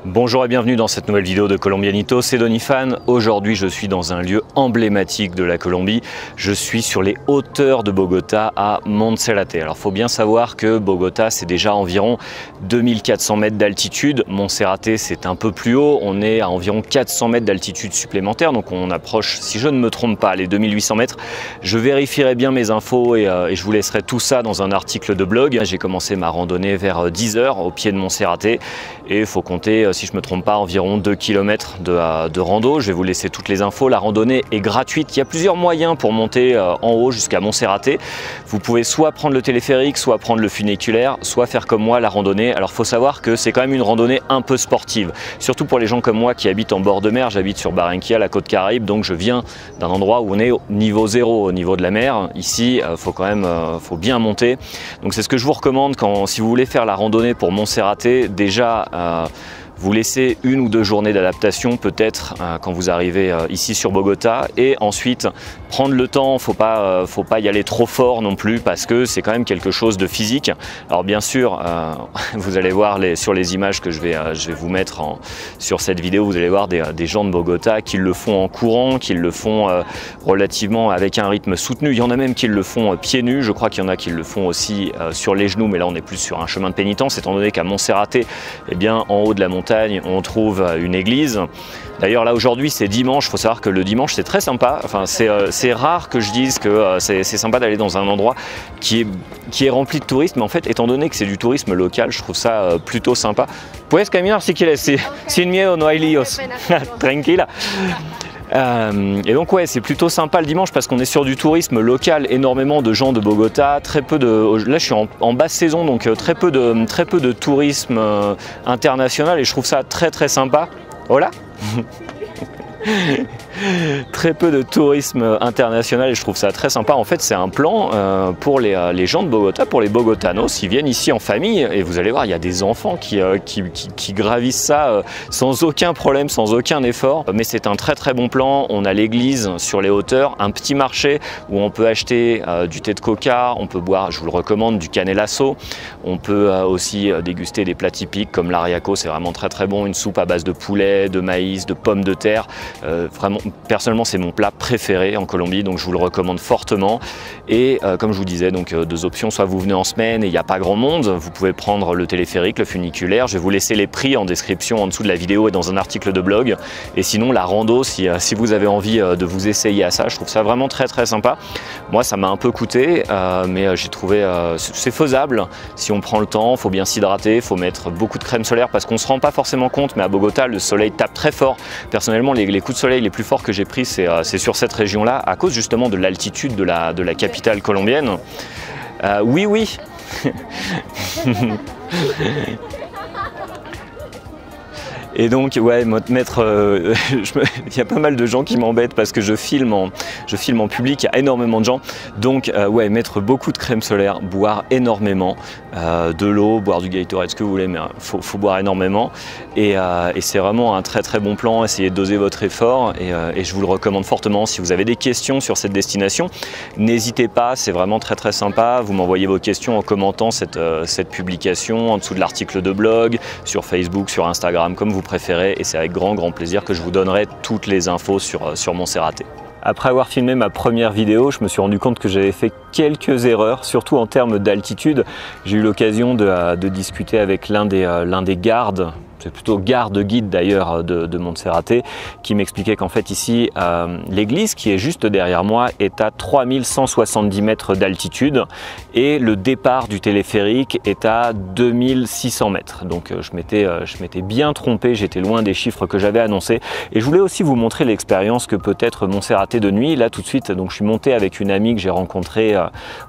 Bonjour et bienvenue dans cette nouvelle vidéo de Colombianito, c'est Donifan. Aujourd'hui je suis dans un lieu emblématique de la Colombie. Je suis sur les hauteurs de Bogota à Monserrate. Alors il faut bien savoir que Bogota c'est déjà environ 2400 mètres d'altitude. Monserrate c'est un peu plus haut, on est à environ 400 mètres d'altitude supplémentaire. Donc on approche, si je ne me trompe pas, les 2800 mètres. Je vérifierai bien mes infos et je vous laisserai tout ça dans un article de blog. J'ai commencé ma randonnée vers 10 h au pied de Monserrate et il faut compter, si je ne me trompe pas, environ 2 km de rando. Je vais vous laisser toutes les infos. La randonnée est gratuite. Il y a plusieurs moyens pour monter en haut jusqu'à Monserrate. Vous pouvez soit prendre le téléphérique, soit prendre le funiculaire, soit faire comme moi la randonnée. Alors il faut savoir que c'est quand même une randonnée un peu sportive, surtout pour les gens comme moi qui habitent en bord de mer. J'habite sur Barranquilla, la côte Caraïbe, donc je viens d'un endroit où on est au niveau zéro, au niveau de la mer. Ici, faut bien monter. Donc c'est ce que je vous recommande si vous voulez faire la randonnée pour Monserrate. Déjà, vous laissez 1 ou 2 journées d'adaptation peut-être quand vous arrivez ici sur Bogota, et ensuite prendre le temps. Faut pas y aller trop fort non plus parce que c'est quand même quelque chose de physique. Alors bien sûr, vous allez voir sur les images que je vais vous mettre sur cette vidéo, vous allez voir des gens de Bogota qui le font en courant, qui le font relativement avec un rythme soutenu. Il y en a même qui le font pieds nus. Je crois qu'il y en a qui le font aussi sur les genoux, mais là on est plus sur un chemin de pénitence étant donné qu'à Monserrate, eh bien en haut de la montagne on trouve une église. D'ailleurs là aujourd'hui c'est dimanche, il faut savoir que le dimanche c'est très sympa. Enfin c'est rare que je dise que c'est sympa d'aller dans un endroit qui est rempli de touristes, mais en fait étant donné que c'est du tourisme local, je trouve ça plutôt sympa. Puedes caminar si quieres, sin miedo, no hay líos. Tranquila. Et donc ouais, c'est plutôt sympa le dimanche parce qu'on est sur du tourisme local, énormément de gens de Bogota, très peu de, là je suis en basse saison, donc très peu de tourisme international, et je trouve ça très sympa. Voilà. Très peu de tourisme international et je trouve ça très sympa. En fait c'est un plan pour les gens de Bogota, pour les Bogotanos. Ils viennent ici en famille et vous allez voir, il y a des enfants qui gravissent ça sans aucun problème, sans aucun effort. Mais c'est un très bon plan. On a l'église sur les hauteurs, un petit marché où on peut acheter du thé de coca, on peut boire, je vous le recommande, du canelasso. On peut aussi déguster des plats typiques comme l'ariaco, c'est vraiment très bon, une soupe à base de poulet, de maïs, de pommes de terre. Vraiment, personnellement c'est mon plat préféré en Colombie, donc je vous le recommande fortement. Et comme je vous disais, donc 2 options: soit vous venez en semaine et il n'y a pas grand monde, vous pouvez prendre le téléphérique, le funiculaire. Je vais vous laisser les prix en description en dessous de la vidéo et dans un article de blog. Et sinon la rando, si vous avez envie de vous essayer à ça, je trouve ça vraiment très sympa. Moi ça m'a un peu coûté, mais j'ai trouvé c'est faisable si on prend le temps. Il faut bien s'hydrater, il faut mettre beaucoup de crème solaire parce qu'on ne se rend pas forcément compte, mais à Bogota le soleil tape très fort. Personnellement les coups de soleil les plus forts que j'ai pris c'est sur cette région là, à cause justement de l'altitude de la capitale colombienne. Oui. Et donc ouais, il y a pas mal de gens qui m'embêtent parce que je filme en public, il y a énormément de gens. Donc ouais, mettre beaucoup de crème solaire, boire énormément, de l'eau, boire du Gatorade, ce que vous voulez, mais faut boire énormément. Et c'est vraiment un très bon plan. Essayez de doser votre effort et je vous le recommande fortement. Si vous avez des questions sur cette destination, n'hésitez pas, c'est vraiment très sympa. Vous m'envoyez vos questions en commentant cette publication en dessous de l'article de blog, sur Facebook, sur Instagram, comme vous préférez, et c'est avec grand plaisir que je vous donnerai toutes les infos sur Monserrate. Après avoir filmé ma première vidéo, je me suis rendu compte que j'avais fait quelques erreurs, surtout en termes d'altitude. J'ai eu l'occasion de discuter avec l'un des gardes, c'est plutôt garde-guide d'ailleurs de Monserrate, qui m'expliquait qu'en fait ici, l'église qui est juste derrière moi est à 3170 mètres d'altitude et le départ du téléphérique est à 2600 mètres. Donc je m'étais bien trompé, j'étais loin des chiffres que j'avais annoncés. Et je voulais aussi vous montrer l'expérience que peut être Monserrate de nuit. Là tout de suite, donc je suis monté avec une amie que j'ai rencontrée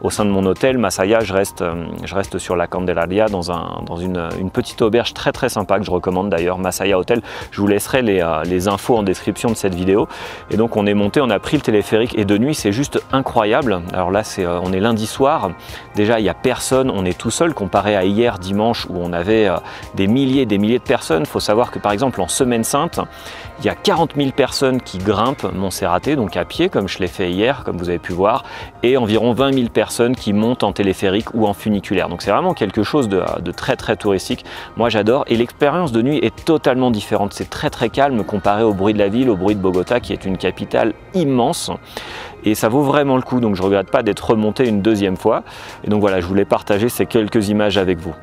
au sein de mon hôtel, Masaya. Je reste sur la Candelaria dans une petite auberge très sympa que je recommande d'ailleurs, Masaya Hotel. Je vous laisserai les infos en description de cette vidéo. Et donc on est monté, on a pris le téléphérique et de nuit c'est juste incroyable. Alors là on est lundi soir, déjà il n'y a personne, on est tout seul comparé à hier dimanche où on avait des milliers de personnes. Il faut savoir que par exemple en Semaine Sainte, il y a 40 000 personnes qui grimpent Monserrate, donc à pied comme je l'ai fait hier, comme vous avez pu voir, et environ 20 000 personnes qui montent en téléphérique ou en funiculaire. Donc c'est vraiment quelque chose de très touristique. Moi j'adore, et l'expérience l'expérience de nuit est totalement différente. C'est très calme comparé au bruit de la ville, au bruit de Bogota qui est une capitale immense. Et ça vaut vraiment le coup, donc je ne regrette pas d'être remonté une deuxième fois. Et donc voilà, je voulais partager ces quelques images avec vous.